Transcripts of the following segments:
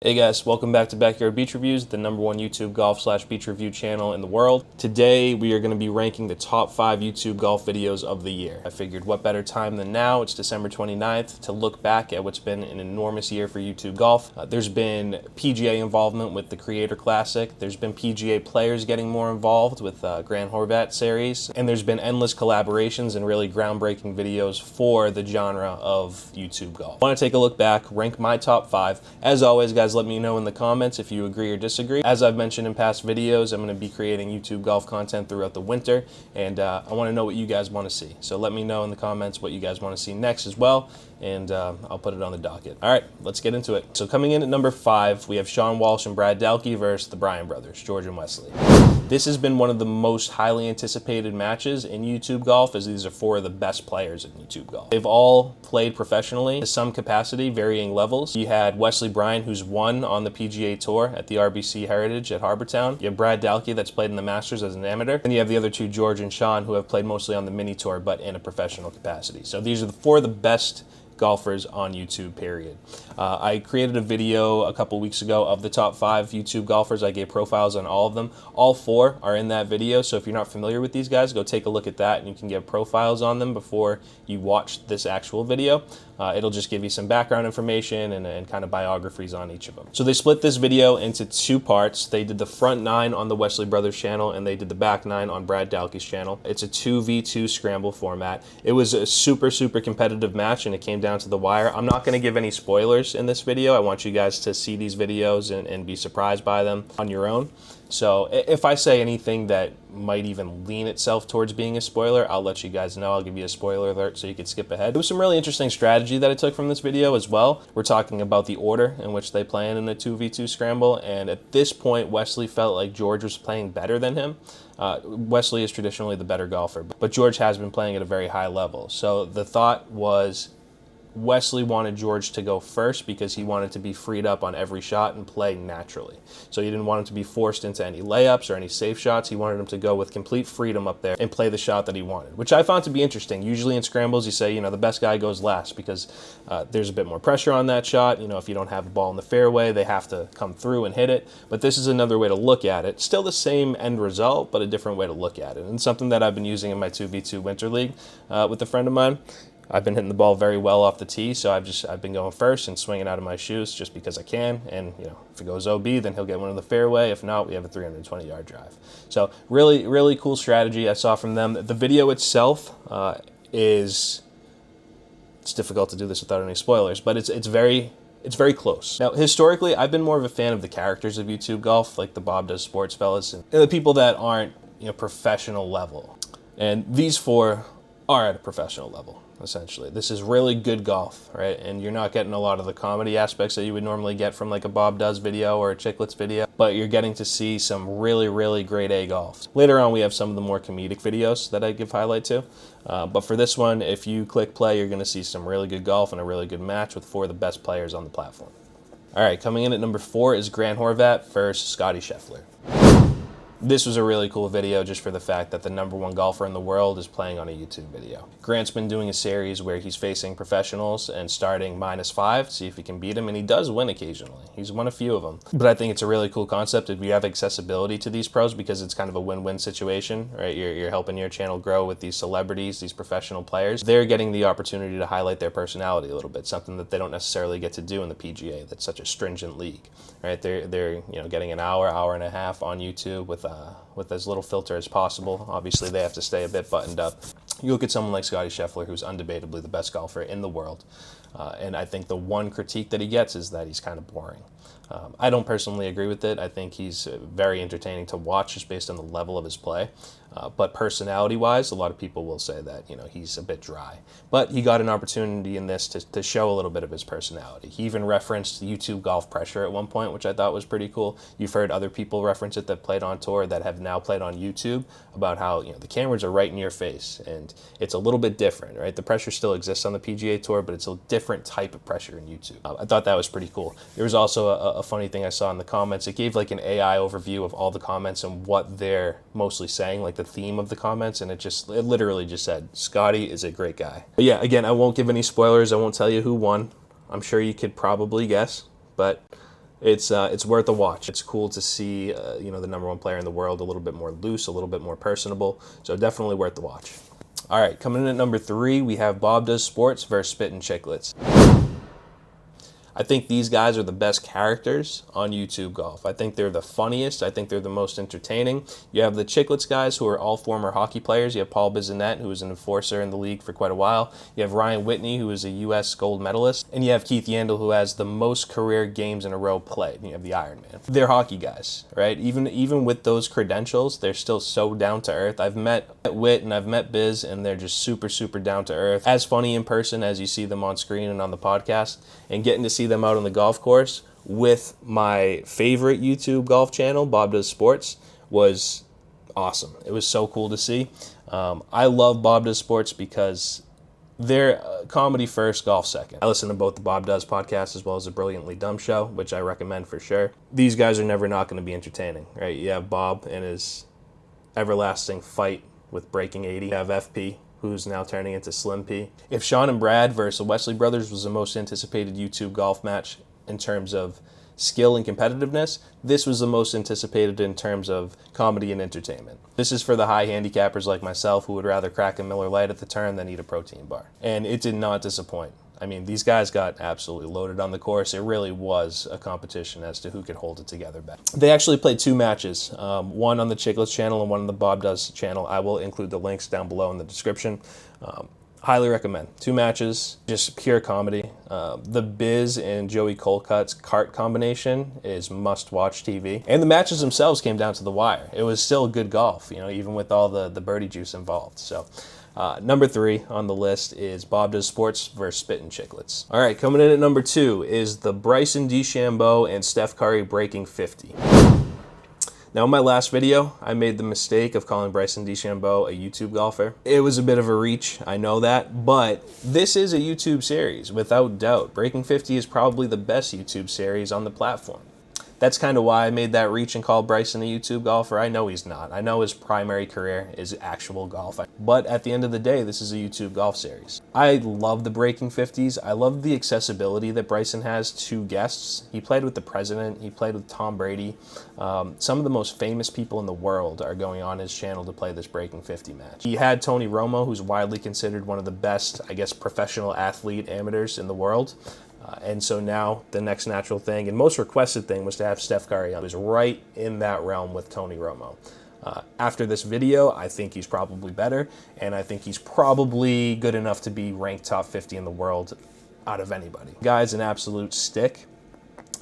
Hey guys, welcome back to Backyard Beach Reviews, the #1 YouTube golf/beach review channel in the world. Today we are going to be ranking the top 5 YouTube golf videos of the year. I figured what better time than now, it's December 29th, to look back at what's been an enormous year for YouTube golf. There's been PGA involvement with the Creator Classic, there's been PGA players getting more involved with Grant Horvat series, and there's been endless collaborations and really groundbreaking videos for the genre of YouTube golf. I want to take a look back, rank my top 5. As always guys, let me know in the comments if you agree or disagree. As I've mentioned in past videos, I'm going to be creating YouTube golf content throughout the winter, and I want to know what you guys want to see. So let me know in the comments what you guys want to see next as well, and I'll put it on the docket. All right, let's get into it. So coming in at number 5, we have Sean Walsh and Brad Dalkey versus the Bryan brothers, George and Wesley. This has been one of the most highly anticipated matches in YouTube golf, as these are 4 of the best players in YouTube golf. They've all played professionally to some capacity, varying levels. You had Wesley Bryan, who's won on the PGA Tour at the RBC Heritage at Harbortown. You have Brad Dalkey, that's played in the Masters as an amateur. And you have the other 2, George and Sean, who have played mostly on the mini tour, but in a professional capacity. So these are the 4 of the best golfers on YouTube, period. I created a video a couple weeks ago of the top 5 YouTube golfers. I gave profiles on all of them. All 4 are in that video, so if you're not familiar with these guys, go take a look at that and you can get profiles on them before you watch this actual video. It'll just give you some background information and kind of biographies on each of them. So they split this video into 2 parts. They did the front 9 on the Wesley Brothers channel, and they did the back 9 on Brad Dalkey's channel. It's a 2v2 scramble format. It was a super competitive match, and it came down to the wire. I'm not going to give any spoilers in this video. I want you guys to see these videos and be surprised by them on your own. So if I say anything that might even lean itself towards being a spoiler, I'll let you guys know. I'll give you a spoiler alert so you can skip ahead. There was some really interesting strategy that I took from this video as well. We're talking about the order in which they play in a 2v2 scramble, and at this point Wesley felt like George was playing better than him. Wesley is traditionally the better golfer, but George has been playing at a very high level. So the thought was Wesley wanted George to go first because he wanted to be freed up on every shot and play naturally. So he didn't want him to be forced into any layups or any safe shots. He wanted him to go with complete freedom up there and play the shot that he wanted, which I found to be interesting. Usually in scrambles, you say, the best guy goes last because there's a bit more pressure on that shot. If you don't have the ball in the fairway, they have to come through and hit it. But this is another way to look at it. Still the same end result, but a different way to look at it. And something that I've been using in my 2v2 Winter League with a friend of mine. I've been hitting the ball very well off the tee, so I've been going first and swinging out of my shoes just because I can. And if it goes OB, then he'll get one in the fairway. If not, we have a 320-yard drive. So really cool strategy I saw from them. The video itself it's difficult to do this without any spoilers, but it's very close. Now, historically, I've been more of a fan of the characters of YouTube golf, like the Bob Does Sports fellas, and the people that aren't professional level. And these 4 are at a professional level. Essentially, this is really good golf, right? And you're not getting a lot of the comedy aspects that you would normally get from like a Bob Does video or a Chicklets video, but you're getting to see some really grade A golf. Later on, we have some of the more comedic videos that I give highlight to, but for this one, if you click play, you're going to see some really good golf and a really good match with 4 of the best players on the platform. All right, coming in at number 4 is Grant Horvat versus Scottie Scheffler. This was a really cool video just for the fact that the #1 golfer in the world is playing on a YouTube video. Grant's been doing a series where he's facing professionals and starting -5 to see if he can beat him, and he does win occasionally. He's won a few of them. But I think it's a really cool concept if you have accessibility to these pros, because it's kind of a win-win situation, right? You're helping your channel grow with these celebrities, these professional players. They're getting the opportunity to highlight their personality a little bit, something that they don't necessarily get to do in the PGA. That's such a stringent league, right? They're getting an hour and a half on YouTube with as little filter as possible. Obviously, they have to stay a bit buttoned up. You look at someone like Scottie Scheffler, who's undebatably the best golfer in the world, and I think the one critique that he gets is that he's kind of boring. I don't personally agree with it. I think he's very entertaining to watch just based on the level of his play. But personality-wise, a lot of people will say that he's a bit dry. But he got an opportunity in this to show a little bit of his personality. He even referenced YouTube golf pressure at one point, which I thought was pretty cool. You've heard other people reference it that played on tour that have now played on YouTube about how the cameras are right in your face, and it's a little bit different, right? The pressure still exists on the PGA Tour, but it's a different type of pressure in YouTube. I thought that was pretty cool. There was also a funny thing I saw in the comments. It gave like an AI overview of all the comments and what they're mostly saying, like the theme of the comments, and it literally just said, Scottie is a great guy. But yeah, again, I won't give any spoilers. I won't tell you who won. I'm sure you could probably guess, but It's worth a watch. It's cool to see the number one player in the world a little bit more loose, a little bit more personable. So definitely worth the watch. All right, coming in at number 3, we have Bob Does Sports versus Spittin' Chicklets. I think these guys are the best characters on YouTube Golf. I think they're the funniest. I think they're the most entertaining. You have the Chicklets guys, who are all former hockey players. You have Paul Bissonnette, who was an enforcer in the league for quite a while. You have Ryan Whitney, who is a U.S. gold medalist. And you have Keith Yandel, who has the most career games in a row played. You have the Iron Man. They're hockey guys, right? Even with those credentials, they're still so down to earth. I've met Whit and I've met Biz, and they're just super, super down to earth. As funny in person as you see them on screen and on the podcast. And getting to see them out on the golf course with my favorite YouTube golf channel, Bob Does Sports, was awesome. It was so cool to see. I love Bob Does Sports because they're comedy first, golf second. I listen to both the Bob Does podcast as well as the Brilliantly Dumb Show, which I recommend for sure. These guys are never not going to be entertaining, right? You have Bob and his everlasting fight with Breaking 80. You have FP, who's now turning into Slim P. If Sean and Brad versus the Wesley brothers was the most anticipated YouTube golf match in terms of skill and competitiveness, this was the most anticipated in terms of comedy and entertainment. This is for the high handicappers like myself who would rather crack a Miller Lite at the turn than eat a protein bar. And it did not disappoint. I mean, these guys got absolutely loaded on the course. It really was a competition as to who could hold it together best. They actually played 2 matches, one on the Chicklets channel and one on the Bob Does channel. I will include the links down below in the description. Highly recommend. 2 matches, just pure comedy. The Biz and Joey Colcutt's cart combination is must-watch TV. And the matches themselves came down to the wire. It was still good golf, even with all the birdie juice involved. So. Number 3 on the list is Bob Does Sports versus Spittin' Chicklets. All right, coming in at number 2 is the Bryson DeChambeau and Steph Curry breaking 50. Now, in my last video, I made the mistake of calling Bryson DeChambeau a YouTube golfer. It was a bit of a reach, I know that, but this is a YouTube series, without doubt. Breaking 50 is probably the best YouTube series on the platform. That's kind of why I made that reach and called Bryson a YouTube golfer. I know he's not. I know his primary career is actual golf. But at the end of the day, this is a YouTube golf series. I love the Breaking 50s. I love the accessibility that Bryson has to guests. He played with the president. He played with Tom Brady. Some of the most famous people in the world are going on his channel to play this Breaking 50 match. He had Tony Romo, who's widely considered one of the best, professional athlete amateurs in the world. And so now the next natural thing and most requested thing was to have Steph Curry. I was right in that realm with Tony Romo. After this video, I think he's probably better, and I think he's probably good enough to be ranked top 50 in the world out of anybody. Guy's an absolute stick.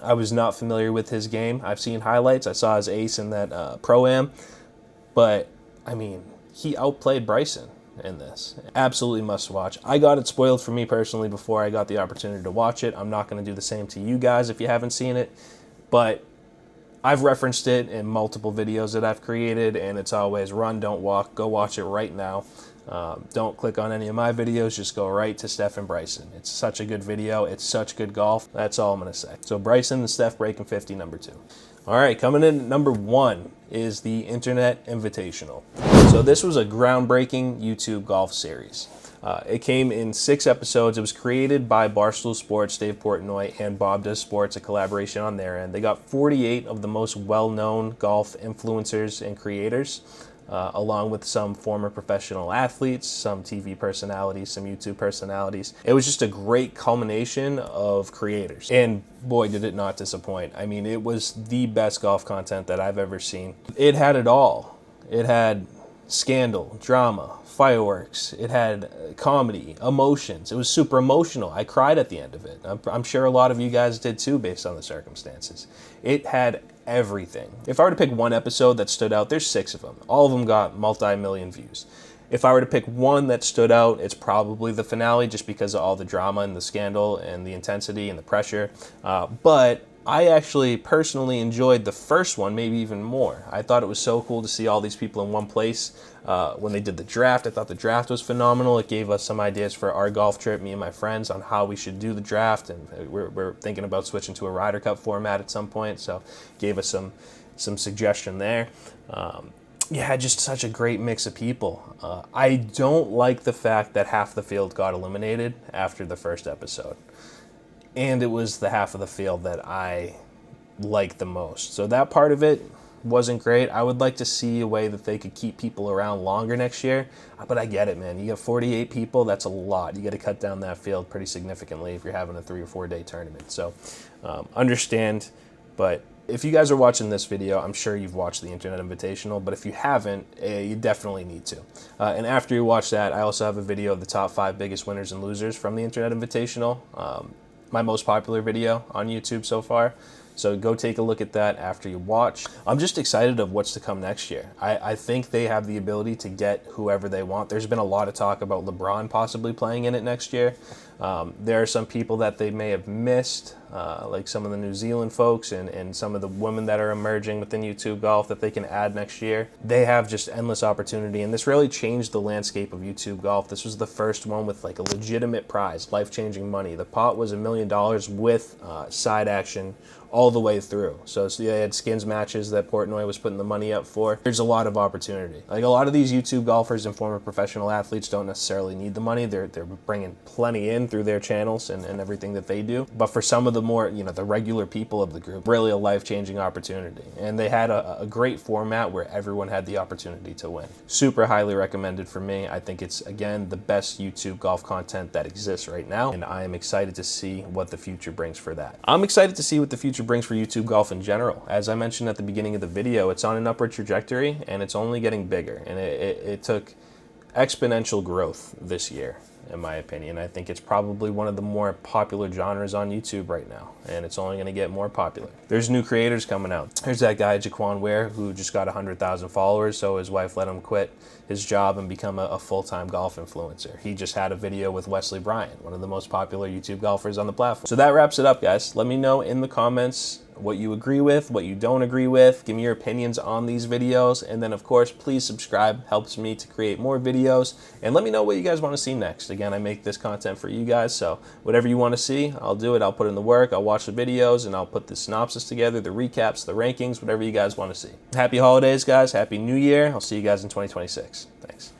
I was not familiar with his game. I've seen highlights. I saw his ace in that Pro-Am, but I mean, he outplayed Bryson in this. Absolutely must watch. I got it spoiled for me personally before I got the opportunity to watch it. I'm not going to do the same to you guys if you haven't seen it, but I've referenced it in multiple videos that I've created, and it's always run, don't walk. Go watch it right now. Don't click on any of my videos. Just go right to Steph and Bryson. It's such a good video. It's such good golf. That's all I'm going to say. So Bryson and Steph breaking 50, number 2. All right, coming in at number 1 is the Internet Invitational. So this was a groundbreaking YouTube golf series. It came in 6 episodes. It was created by Barstool Sports, Dave Portnoy, and Bob Does Sports, a collaboration on their end. They got 48 of the most well-known golf influencers and creators, along with some former professional athletes, some TV personalities, some YouTube personalities. It was just a great culmination of creators. And boy, did it not disappoint. I mean, it was the best golf content that I've ever seen. It had it all. It had scandal, drama, fireworks. It had comedy, emotions. It was super emotional. I cried at the end of it. I'm sure a lot of you guys did too, based on the circumstances. It had everything. If I were to pick one episode that stood out, there's 6 of them. All of them got multi-million views. If I were to pick one that stood out, it's probably the finale, just because of all the drama and the scandal and the intensity and the pressure. But I actually personally enjoyed the first one maybe even more. I thought it was so cool to see all these people in one place. When they did the draft, I thought the draft was phenomenal. It gave us some ideas for our golf trip, me and my friends, on how we should do the draft, and we're thinking about switching to a Ryder Cup format at some point, so gave us some suggestion there. Yeah, just such a great mix of people. I don't like the fact that half the field got eliminated after the first episode. And it was the half of the field that I like the most. So that part of it wasn't great. I would like to see a way that they could keep people around longer next year, but I get it, man. You got 48 people, that's a lot. You got to cut down that field pretty significantly if you're having a 3 or 4 day tournament. So understand, but if you guys are watching this video, I'm sure you've watched the Internet Invitational, but if you haven't, you definitely need to. And after you watch that, I also have a video of the top 5 biggest winners and losers from the Internet Invitational, my most popular video on YouTube so far. So go take a look at that after you watch. I'm just excited of what's to come next year. I think they have the ability to get whoever they want. There's been a lot of talk about LeBron possibly playing in it next year. There are some people that they may have missed, like some of the New Zealand folks and some of the women that are emerging within YouTube golf that they can add next year. They have just endless opportunity, and this really changed the landscape of YouTube golf. This was the first one with like a legitimate prize, life-changing money. The pot was $1 million with side action all the way through. So they had skins matches that Portnoy was putting the money up for. There's a lot of opportunity. Like a lot of these YouTube golfers and former professional athletes don't necessarily need the money. They're bringing plenty in through their channels and everything that they do. But for some of the more, the regular people of the group, really a life-changing opportunity. And they had a great format where everyone had the opportunity to win. Super highly recommended for me. I think it's, again, the best YouTube golf content that exists right now. And I am excited to see what the future brings for that. I'm excited to see what the future brings for YouTube golf in general. As I mentioned at the beginning of the video, it's on an upward trajectory and it's only getting bigger. And it took exponential growth this year, in my opinion. I think it's probably one of the more popular genres on YouTube right now, and it's only going to get more popular. There's new creators coming out. There's that guy, Jaquan Ware, who just got 100,000 followers, so his wife let him quit his job and become a full-time golf influencer. He just had a video with Bryan, one of the most popular YouTube golfers on the platform. So that wraps it up, guys. Let me know in the comments what you agree with, what you don't agree with. Give me your opinions on these videos. And then, of course, please subscribe. Helps me to create more videos. And let me know what you guys want to see next. Again, I make this content for you guys, so whatever you want to see, I'll do it. I'll put in the work. I'll watch the videos, and I'll put the synopsis together, the recaps, the rankings, whatever you guys want to see. Happy holidays, guys. Happy New Year. I'll see you guys in 2026. Thanks.